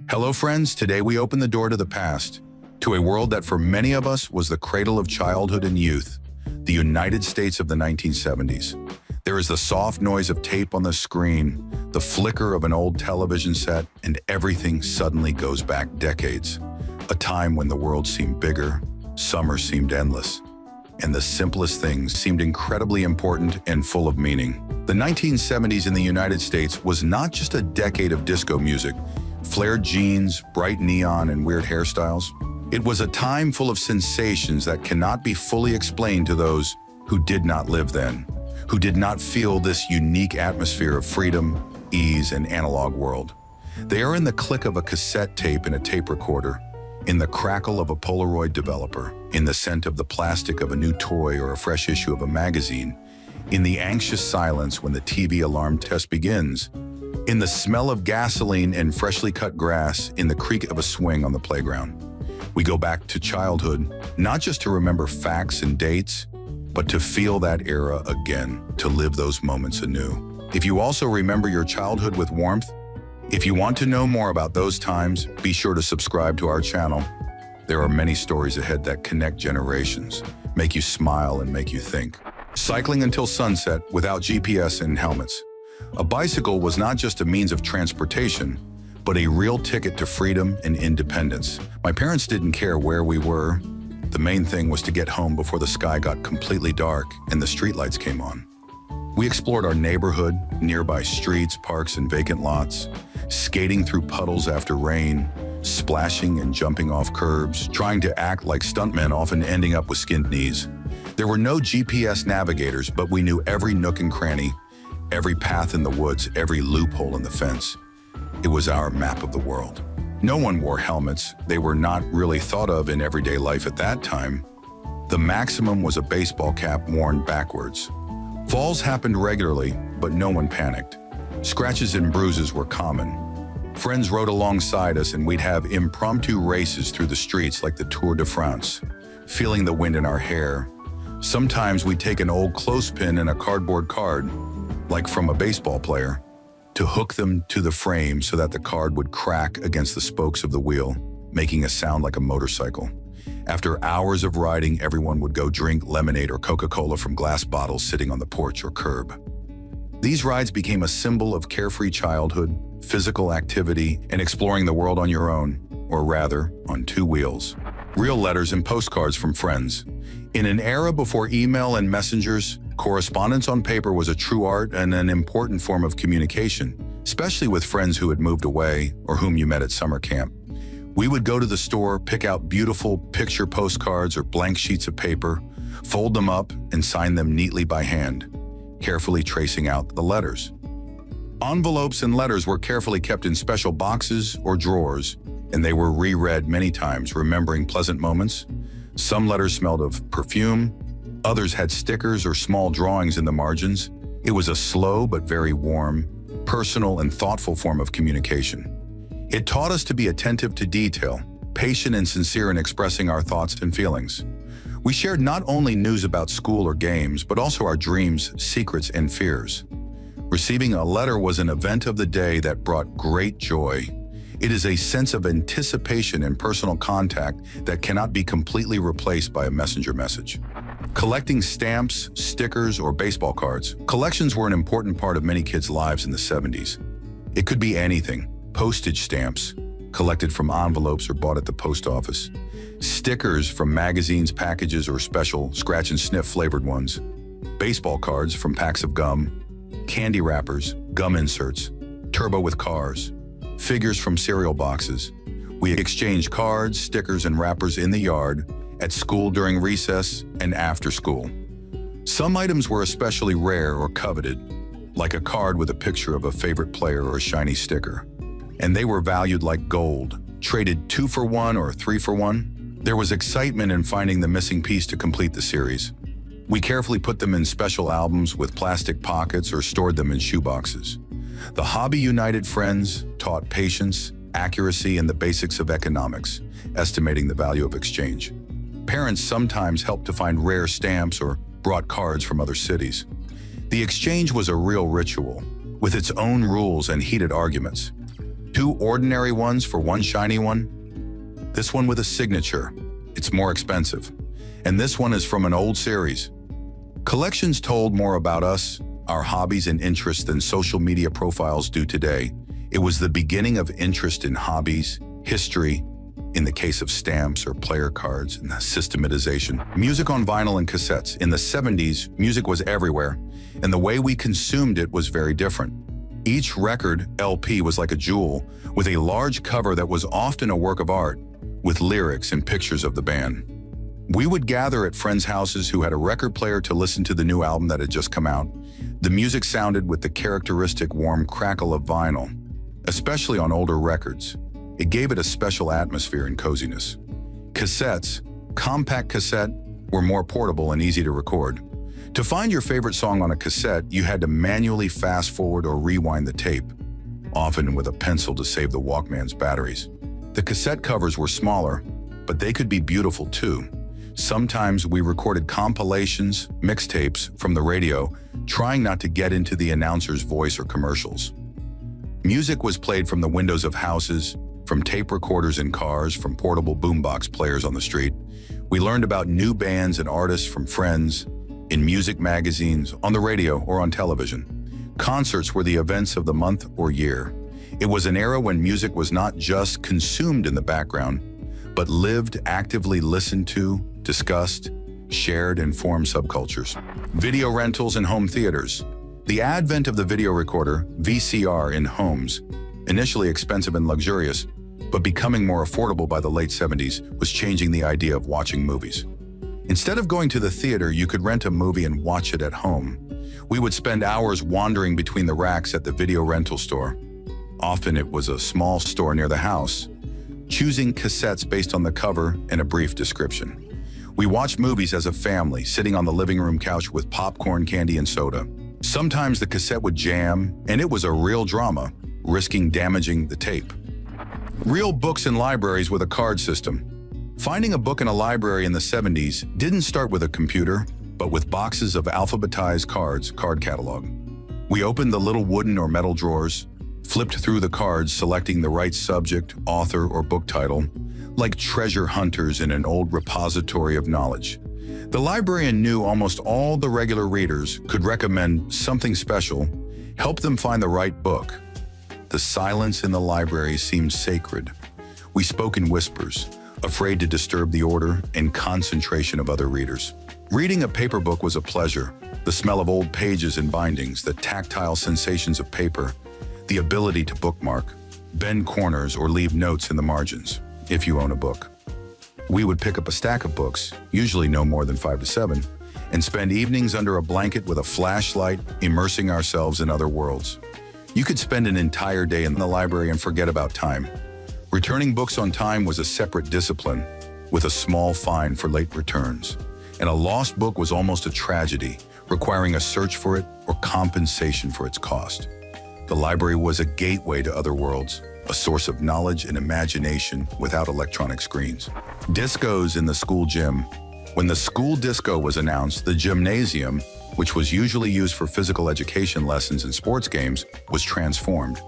Hello friends, today we open the door to the past, to a world that for many of us was the cradle of childhood and youth, the United States of the 1970s. There is the soft noise of tape on the screen, the flicker of an old television set, and everything suddenly goes back decades. A time when the world seemed bigger, summer seemed endless, and the simplest things seemed incredibly important and full of meaning. The 1970s in the United States was not just a decade of disco music, flared jeans, bright neon, and weird hairstyles. It was a time full of sensations that cannot be fully explained to those who did not live then, who did not feel this unique atmosphere of freedom, ease, and analog world. They are in the click of a cassette tape and a tape recorder, in the crackle of a Polaroid developer, in the scent of the plastic of a new toy or a fresh issue of a magazine, in the anxious silence when the TV alarm test begins, in the smell of gasoline and freshly cut grass, in the creak of a swing on the playground. We go back to childhood, not just to remember facts and dates, but to feel that era again, to live those moments anew. If you also remember your childhood with warmth, if you want to know more about those times, be sure to subscribe to our channel. There are many stories ahead that connect generations, make you smile and make you think. Cycling until sunset without GPS and helmets. A bicycle was not just a means of transportation, but a real ticket to freedom and independence. My parents didn't care where we were. The main thing was to get home before the sky got completely dark and the streetlights came on. We explored our neighborhood, nearby streets, parks, and vacant lots, skating through puddles after rain, splashing and jumping off curbs, trying to act like stuntmen, often ending up with skinned knees. There were no GPS navigators, but we knew every nook and cranny, every path in the woods, every loophole in the fence. It was our map of the world. No one wore helmets. They were not really thought of in everyday life at that time. The maximum was a baseball cap worn backwards. Falls happened regularly, but no one panicked. Scratches and bruises were common. Friends rode alongside us and we'd have impromptu races through the streets like the Tour de France, feeling the wind in our hair. Sometimes we'd take an old clothespin and a cardboard card, like from a baseball player, to hook them to the frame so that the card would crack against the spokes of the wheel, making a sound like a motorcycle. After hours of riding, everyone would go drink lemonade or Coca-Cola from glass bottles sitting on the porch or curb. These rides became a symbol of carefree childhood, physical activity, and exploring the world on your own, or rather, on two wheels. Real letters and postcards from friends. In an era before email and messengers, correspondence on paper was a true art and an important form of communication, especially with friends who had moved away or whom you met at summer camp. We would go to the store, pick out beautiful picture postcards or blank sheets of paper, fold them up, and sign them neatly by hand, carefully tracing out the letters. Envelopes and letters were carefully kept in special boxes or drawers, and they were reread many times, remembering pleasant moments. Some letters smelled of perfume, others had stickers or small drawings in the margins. It was a slow but very warm, personal and thoughtful form of communication. It taught us to be attentive to detail, patient and sincere in expressing our thoughts and feelings. We shared not only news about school or games, but also our dreams, secrets, and fears. Receiving a letter was an event of the day that brought great joy. It is a sense of anticipation and personal contact that cannot be completely replaced by a messenger message. Collecting stamps, stickers, or baseball cards. Collections were an important part of many kids' lives in the 70s. It could be anything. Postage stamps, collected from envelopes or bought at the post office. Stickers from magazines, packages, or special scratch-and-sniff flavored ones. Baseball cards from packs of gum. Candy wrappers, gum inserts. Turbo with cars. Figures from cereal boxes. We exchanged cards, stickers, and wrappers in the yard, at school during recess, and after school. Some items were especially rare or coveted, like a card with a picture of a favorite player or a shiny sticker. And they were valued like gold, traded 2 for 1 or 3 for 1. There was excitement in finding the missing piece to complete the series. We carefully put them in special albums with plastic pockets or stored them in shoeboxes. The hobby united friends, taught patience, accuracy, and the basics of economics, estimating the value of exchange. Parents sometimes helped to find rare stamps or brought cards from other cities. The exchange was a real ritual, with its own rules and heated arguments. Two ordinary ones for one shiny one? This one with a signature. It's more expensive. And this one is from an old series. Collections told more about us, our hobbies and interests than social media profiles do today. It was the beginning of interest in hobbies, history, in the case of stamps or player cards, and the systematization. Music on vinyl and cassettes. In the 70s, music was everywhere, and the way we consumed it was very different. Each record, LP, was like a jewel, with a large cover that was often a work of art, with lyrics and pictures of the band. We would gather at friends' houses who had a record player to listen to the new album that had just come out. The music sounded with the characteristic warm crackle of vinyl, especially on older records. It gave it a special atmosphere and coziness. Cassettes, compact cassette, were more portable and easy to record. To find your favorite song on a cassette, you had to manually fast forward or rewind the tape, often with a pencil to save the Walkman's batteries. The cassette covers were smaller, but they could be beautiful too. Sometimes we recorded compilations, mixtapes from the radio, trying not to get into the announcer's voice or commercials. Music was played from the windows of houses, from tape recorders in cars, from portable boombox players on the street. We learned about new bands and artists from friends, in music magazines, on the radio, or on television. Concerts were the events of the month or year. It was an era when music was not just consumed in the background, but lived, actively listened to, discussed, shared, and formed subcultures. Video rentals and home theaters. The advent of the video recorder, VCR, in homes, initially expensive and luxurious, but becoming more affordable by the late 70s, was changing the idea of watching movies. Instead of going to the theater, you could rent a movie and watch it at home. We would spend hours wandering between the racks at the video rental store. Often it was a small store near the house, choosing cassettes based on the cover and a brief description. We watched movies as a family, sitting on the living room couch with popcorn, candy, and soda. Sometimes the cassette would jam, and it was a real drama, risking damaging the tape. Real books in libraries with a card system. Finding a book in a library in the 70s didn't start with a computer, but with boxes of alphabetized cards, card catalog. We opened the little wooden or metal drawers, flipped through the cards, selecting the right subject, author, or book title, like treasure hunters in an old repository of knowledge. The librarian knew almost all the regular readers, could recommend something special, help them find the right book. The silence in the library seemed sacred. We spoke in whispers, afraid to disturb the order and concentration of other readers. Reading a paper book was a pleasure. The smell of old pages and bindings, the tactile sensations of paper, the ability to bookmark, bend corners, or leave notes in the margins, if you own a book. We would pick up a stack of books, usually no more than 5 to 7, and spend evenings under a blanket with a flashlight, immersing ourselves in other worlds. You could spend an entire day in the library and forget about time. Returning books on time was a separate discipline, with a small fine for late returns. And a lost book was almost a tragedy, requiring a search for it or compensation for its cost. The library was a gateway to other worlds, a source of knowledge and imagination without electronic screens. Discos in the school gym. When the school disco was announced, the gymnasium, which was usually used for physical education lessons and sports games, was transformed.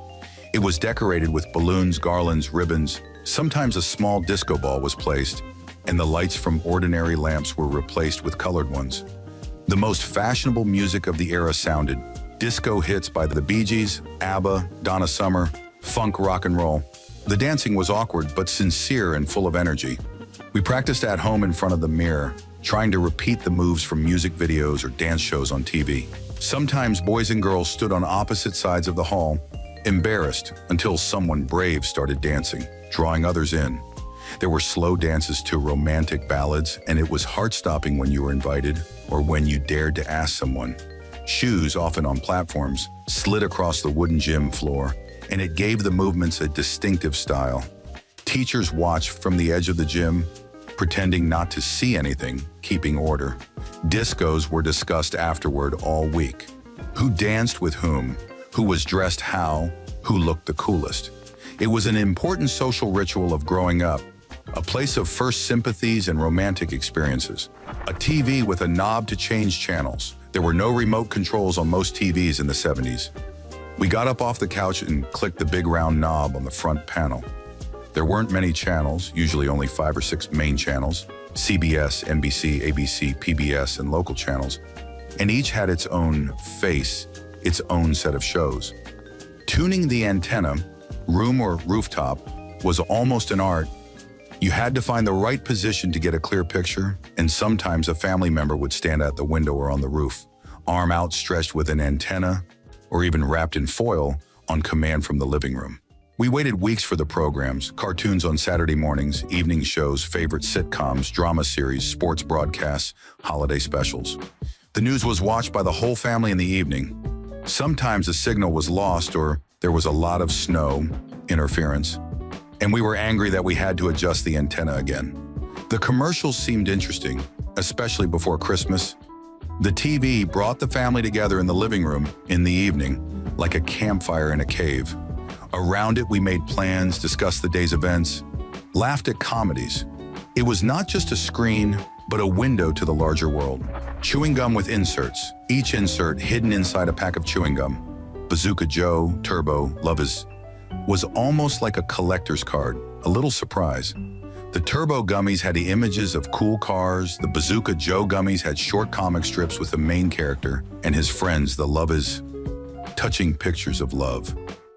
It was decorated with balloons, garlands, ribbons. Sometimes a small disco ball was placed, and the lights from ordinary lamps were replaced with colored ones. The most fashionable music of the era sounded: disco hits by the Bee Gees, ABBA, Donna Summer, funk, rock and roll. The dancing was awkward but sincere and full of energy. We practiced at home in front of the mirror, trying to repeat the moves from music videos or dance shows on TV. Sometimes boys and girls stood on opposite sides of the hall, embarrassed, until someone brave started dancing, drawing others in. There were slow dances to romantic ballads, and it was heart-stopping when you were invited or when you dared to ask someone. Shoes, often on platforms, slid across the wooden gym floor, and it gave the movements a distinctive style. Teachers watched from the edge of the gym, pretending not to see anything, keeping order. Discos were discussed afterward all week. Who danced with whom? Who was dressed how? Who looked the coolest? It was an important social ritual of growing up, a place of first sympathies and romantic experiences. A TV with a knob to change channels. There were no remote controls on most TVs in the 70s. We got up off the couch and clicked the big round knob on the front panel. There weren't many channels, usually only 5 or 6 main channels, CBS, NBC, ABC, PBS, and local channels, and each had its own face, its own set of shows. Tuning the antenna, room or rooftop, was almost an art. You had to find the right position to get a clear picture, and sometimes a family member would stand at the window or on the roof, arm outstretched with an antenna, or even wrapped in foil on command from the living room. We waited weeks for the programs, cartoons on Saturday mornings, evening shows, favorite sitcoms, drama series, sports broadcasts, holiday specials. The news was watched by the whole family in the evening. Sometimes the signal was lost or there was a lot of snow interference, and we were angry that we had to adjust the antenna again. The commercials seemed interesting, especially before Christmas. The TV brought the family together in the living room in the evening, like a campfire in a cave. Around it, we made plans, discussed the day's events, laughed at comedies. It was not just a screen, but a window to the larger world. Chewing gum with inserts, each insert hidden inside a pack of chewing gum. Bazooka Joe, Turbo, Love Is, was almost like a collector's card, a little surprise. The Turbo gummies had the images of cool cars, the Bazooka Joe gummies had short comic strips with the main character and his friends, the Love Is, touching pictures of love.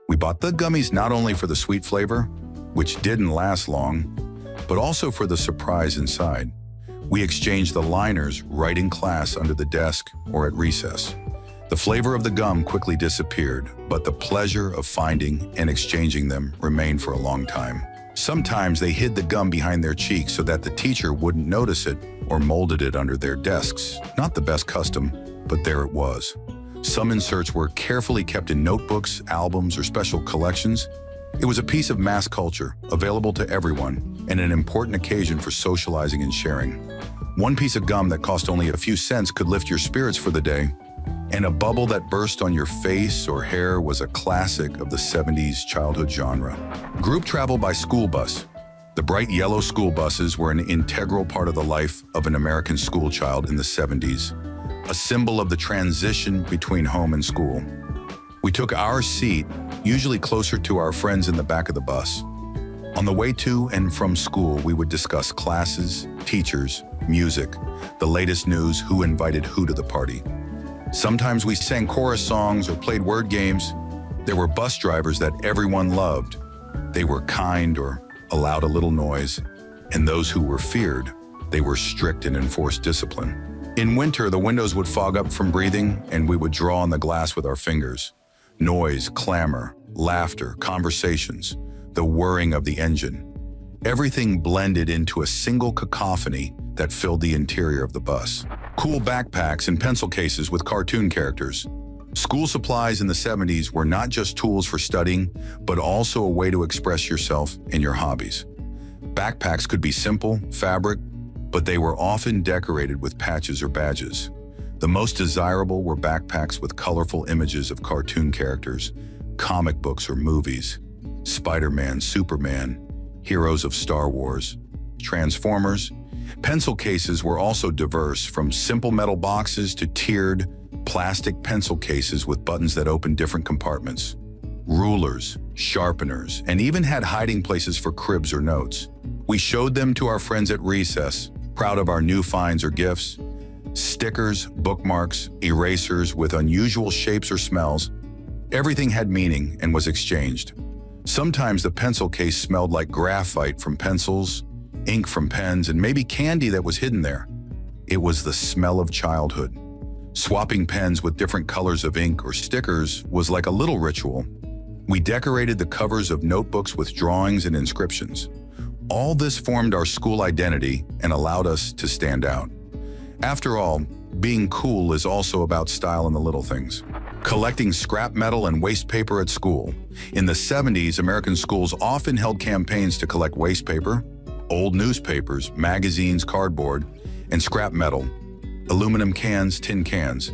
We bought the gummies not only for the sweet flavor, which didn't last long, but also for the surprise inside. We exchanged the liners right in class under the desk or at recess. The flavor of the gum quickly disappeared, but the pleasure of finding and exchanging them remained for a long time. Sometimes they hid the gum behind their cheeks so that the teacher wouldn't notice it or molded it under their desks. Not the best custom, but there it was. Some inserts were carefully kept in notebooks, albums, or special collections. It was a piece of mass culture, available to everyone, and an important occasion for socializing and sharing. One piece of gum that cost only a few cents could lift your spirits for the day, and a bubble that burst on your face or hair was a classic of the 70s childhood genre. Group travel by school bus. The bright yellow school buses were an integral part of the life of an American school child in the 70s, a symbol of the transition between home and school. We took our seat, usually closer to our friends in the back of the bus. On the way to and from school, we would discuss classes, teachers, music, the latest news, who invited who to the party. Sometimes we sang chorus songs or played word games. There were bus drivers that everyone loved. They were kind or allowed a little noise, and those who were feared, they were strict and enforced discipline. In winter, the windows would fog up from breathing, and we would draw on the glass with our fingers. Noise, clamor, laughter, conversations, the whirring of the engine. Everything blended into a single cacophony that filled the interior of the bus. Cool backpacks and pencil cases with cartoon characters. School supplies in the 70s were not just tools for studying, but also a way to express yourself and your hobbies. Backpacks could be simple, fabric, but they were often decorated with patches or badges. The most desirable were backpacks with colorful images of cartoon characters, comic books or movies, Spider-Man, Superman, heroes of Star Wars, Transformers. Pencil cases were also diverse, from simple metal boxes to tiered plastic pencil cases with buttons that opened different compartments. Rulers, sharpeners, and even had hiding places for cribs or notes. We showed them to our friends at recess, proud of our new finds or gifts. Stickers, bookmarks, erasers with unusual shapes or smells. Everything had meaning and was exchanged. Sometimes the pencil case smelled like graphite from pencils, ink from pens, and maybe candy that was hidden there. It was the smell of childhood. Swapping pens with different colors of ink or stickers was like a little ritual. We decorated the covers of notebooks with drawings and inscriptions. All this formed our school identity and allowed us to stand out. After all, being cool is also about style in the little things. Collecting scrap metal and waste paper at school. In the 70s, American schools often held campaigns to collect waste paper, old newspapers, magazines, cardboard, and scrap metal, aluminum cans, tin cans.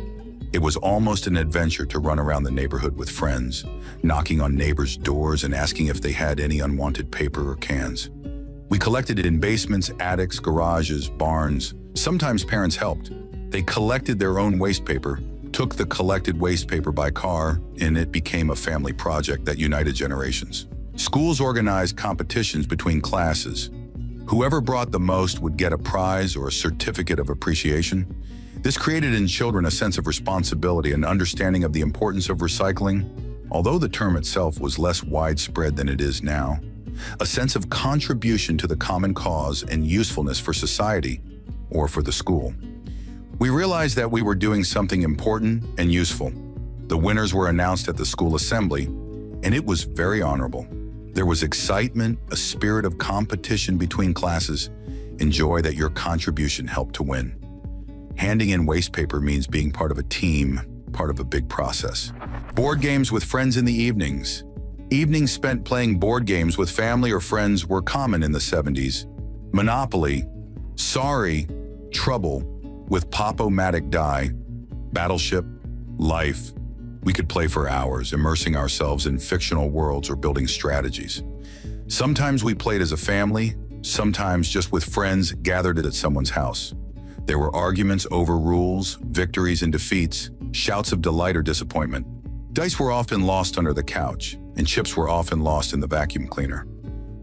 It was almost an adventure to run around the neighborhood with friends, knocking on neighbors' doors and asking if they had any unwanted paper or cans. We collected it in basements, attics, garages, barns. Sometimes parents helped. They collected their own waste paper, took the collected waste paper by car, and it became a family project that united generations. Schools organized competitions between classes. Whoever brought the most would get a prize or a certificate of appreciation. This created in children a sense of responsibility and understanding of the importance of recycling, although the term itself was less widespread than it is now. A sense of contribution to the common cause and usefulness for society or for the school. We realized that we were doing something important and useful. The winners were announced at the school assembly, and it was very honorable. There was excitement, a spirit of competition between classes, and joy that your contribution helped to win. Handing in waste paper means being part of a team, part of a big process. Board games with friends in the evenings. Evenings spent playing board games with family or friends were common in the 70s. Monopoly, Sorry, Trouble, with Pop-O-Matic Die, Battleship, Life. We could play for hours, immersing ourselves in fictional worlds or building strategies. Sometimes we played as a family, sometimes just with friends gathered at someone's house. There were arguments over rules, victories and defeats, shouts of delight or disappointment. Dice were often lost under the couch, and chips were often lost in the vacuum cleaner.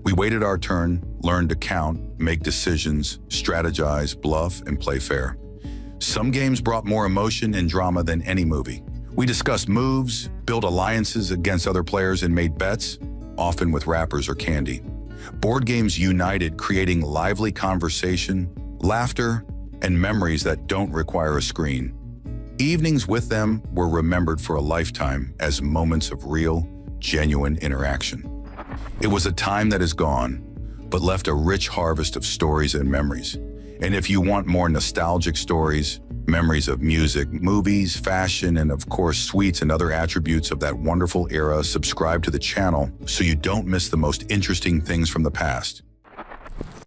We waited our turn, learned to count, make decisions, strategize, bluff, and play fair. Some games brought more emotion and drama than any movie. We discussed moves, built alliances against other players, and made bets, often with wrappers or candy. Board games united, creating lively conversation, laughter, and memories that don't require a screen. Evenings with them were remembered for a lifetime as moments of real, genuine interaction. It was a time that is gone, but left a rich harvest of stories and memories. And if you want more nostalgic stories, memories of music, movies, fashion, and of course sweets and other attributes of that wonderful era, subscribe to the channel so you don't miss the most interesting things from the past.